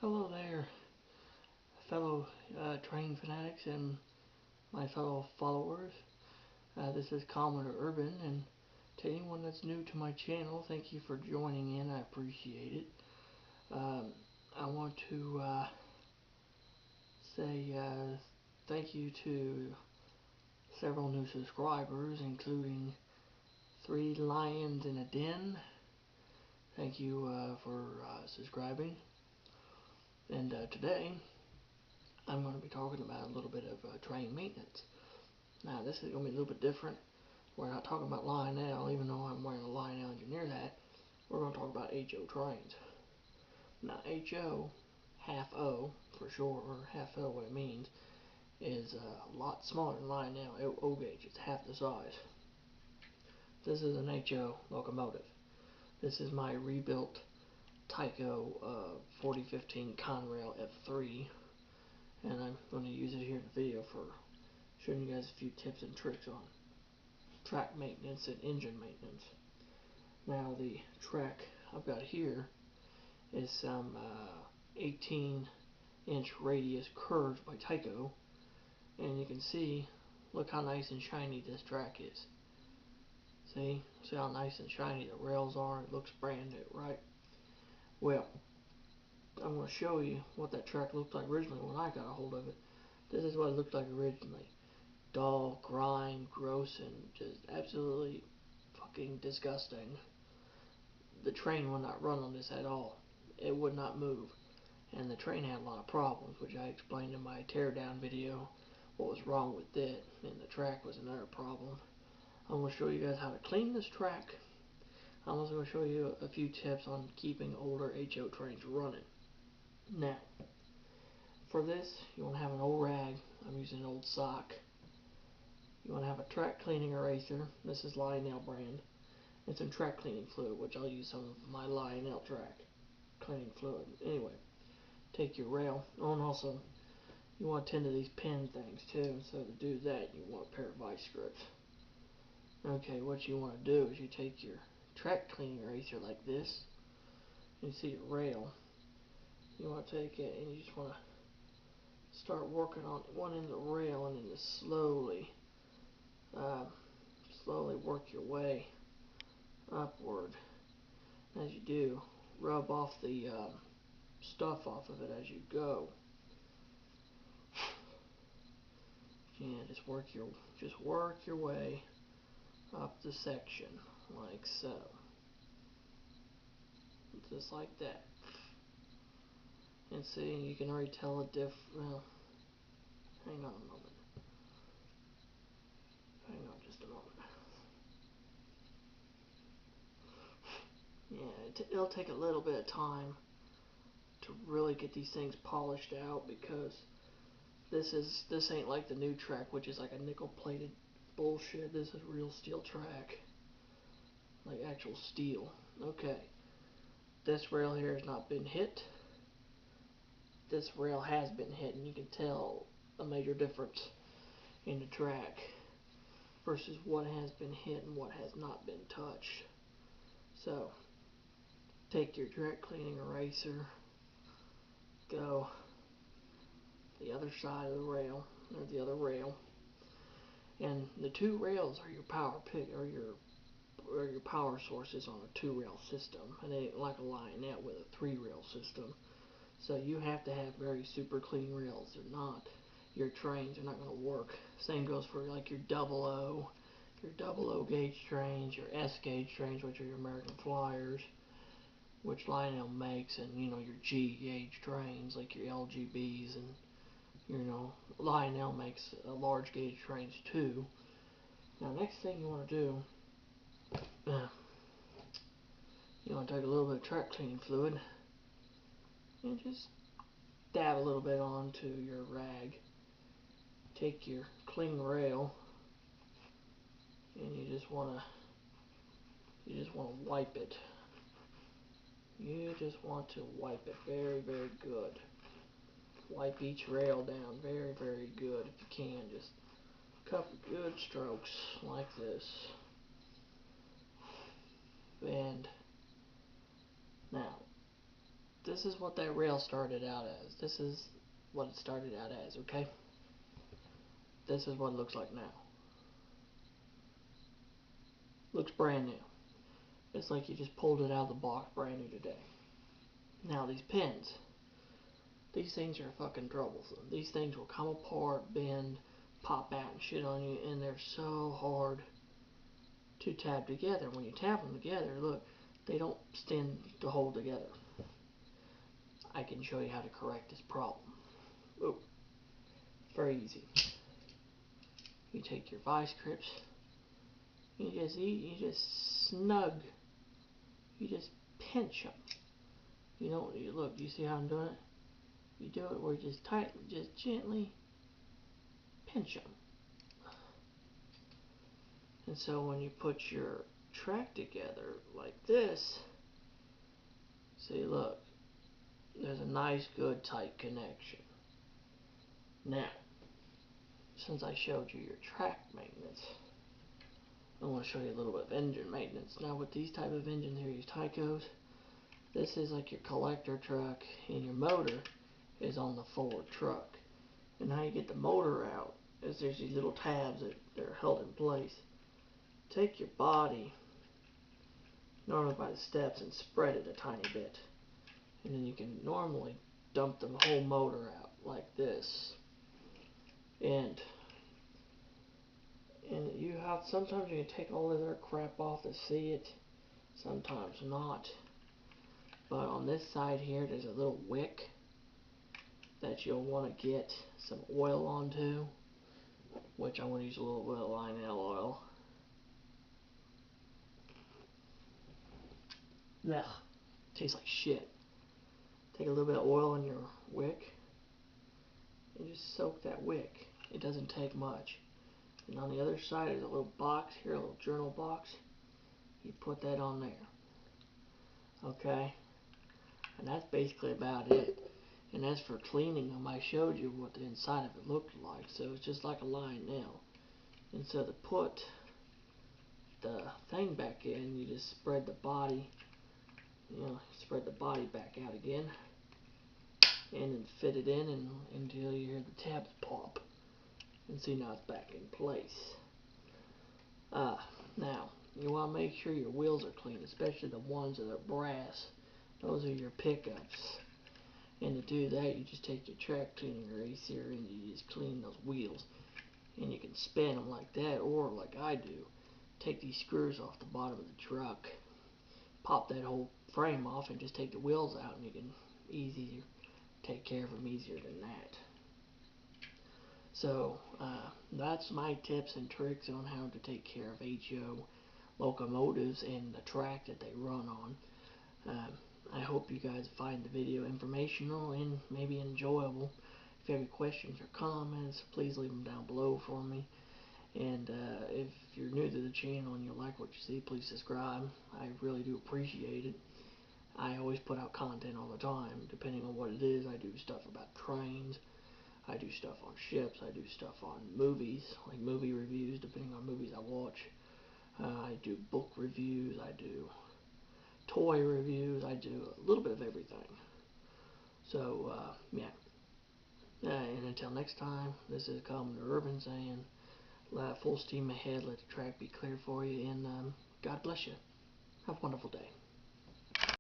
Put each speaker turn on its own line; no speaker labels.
Hello there, fellow train fanatics and my fellow followers. This is Commodore Urban, and to anyone that's new to my channel, thank you for joining in. I appreciate it. I want to say thank you to several new subscribers, including 3 Lions in a Den. Thank you for subscribing. And today, I'm going to be talking about a little bit of train maintenance. Now, this is going to be a little bit different. We're not talking about Lionel, even though I'm wearing a Lionel engineer hat. We're going to talk about HO trains. Now, HO, half O for short, or half O, what it means, is a lot smaller than Lionel O gauge. It's half the size. This is an HO locomotive. This is my rebuilt Tyco 4015 Conrail F3, and I'm going to use it here in the video for showing you guys a few tips and tricks on track maintenance and engine maintenance. Now, the track I've got here is some 18-inch radius curves by Tyco, and you can see, look how nice and shiny this track is. See how nice and shiny the rails are? It looks brand new, right? Well, I'm going to show you what that track looked like originally when I got a hold of it. This is what it looked like originally. Dull, grime, gross, and just absolutely fucking disgusting. The train would not run on this at all. It would not move. And the train had a lot of problems, which I explained in my teardown video what was wrong with it, and the track was another problem. I'm going to show you guys how to clean this track. I'm also going to show you a few tips on keeping older HO trains running. Now, for this, you want to have an old rag. I'm using an old sock. You want to have a track cleaning eraser. This is Lionel brand. And some track cleaning fluid, which I'll use some of my Lionel track cleaning fluid. Anyway, take your rail. Oh, and also, you want to tend to these pin things too. So to do that, you want a pair of vice grips. Okay, what you want to do is you take your track cleaning eraser like this. You see your rail. You want to take it and you just want to start working on one end of the rail and then just slowly work your way upward. As you do, rub off the stuff off of it as you go. Yeah, just work your way up the section like so. Just like that. And see, you can already tell a well, hang on a moment. Hang on just a moment. Yeah, it'll take a little bit of time to really get these things polished out, because this ain't like the new track, which is like a nickel-plated bullshit. This is real steel track, like actual steel. Okay, this rail here has not been hit. This rail has been hit, and you can tell a major difference in the track versus what has been hit and what has not been touched. So, take your track cleaning eraser, go the other side of the rail, or the other rail, and the two rails are your power pick, or your power sources on a 2-rail system, and it ain't like a Lionel with a 3-rail system. So you have to have very super clean rails. They're not, your trains are not going to work. Same goes for like your double O gauge trains, your S gauge trains, which are your American Flyers, which Lionel makes, and your G gauge trains like your LGBs, and Lionel makes large gauge trains too. Now, next thing you want to do, you want to take a little bit of track cleaning fluid and just dab a little bit onto your rag. Take your clean rail and you just want to wipe it. You just want to wipe it very, very good. Wipe each rail down very, very good if you can. Just a couple good strokes like this. And now, this is what that rail started out as. This is what it started out as, okay? This is what it looks like now. Looks brand new. It's like you just pulled it out of the box brand new today. Now these pins, these things are fucking troublesome. These things will come apart, bend, pop out and shit on you, and they're so hard to tab together. When you tab them together, look, they don't stand to hold together. I can show you how to correct this problem. Oh, very easy. You take your vice grips, you just snug, you just pinch them. You know, look, you see how I'm doing it? You do it where you just tightly, just gently pinch them. And so when you put your track together like this, see, look, there's a nice, good, tight connection. Now, since I showed you your track maintenance, I want to show you a little bit of engine maintenance. Now, with these type of engines here, these Tycos, this is like your collector truck, and your motor is on the forward truck. And how you get the motor out is there's these little tabs that are held in place. Take your body normally by the steps and spread it a tiny bit, and then you can normally dump the whole motor out like this. And you have, sometimes you can take all of their crap off to see it, sometimes not. But on this side here, there's a little wick that you'll want to get some oil onto, which I want to use a little bit of Lionel oil. Ugh, tastes like shit. Take a little bit of oil in your wick and just soak that wick. It doesn't take much. And on the other side is a little box here, a little journal box. You put that on there. Okay? And that's basically about it. And as for cleaning them, I showed you what the inside of it looked like. So it's just like a Lionel. And so to put the thing back in, you just spread the body, spread the body back out again. And then fit it in until you hear the tabs pop. And see, now it's back in place. Now, you want to make sure your wheels are clean, especially the ones that are brass. Those are your pickups. And to do that, you just take your track cleaner eraser and you just clean those wheels. And you can spin them like that, or like I do, take these screws off the bottom of the truck, pop that whole frame off, and just take the wheels out, and you can easier take care of them easier than that. So that's my tips and tricks on how to take care of HO locomotives and the track that they run on. I hope you guys find the video informational and maybe enjoyable. If you have any questions or comments, please leave them down below for me. And if you're new to the channel and you like what you see, please subscribe. I really do appreciate it. I always put out content all the time, depending on what it is. I do stuff about trains, I do stuff on ships, I do stuff on movies, like movie reviews, depending on movies I watch. I do book reviews, I do toy reviews, I do a little bit of everything. So, yeah. And until next time, this is Commander Urban saying, full steam ahead, let the track be clear for you, and God bless you. Have a wonderful day.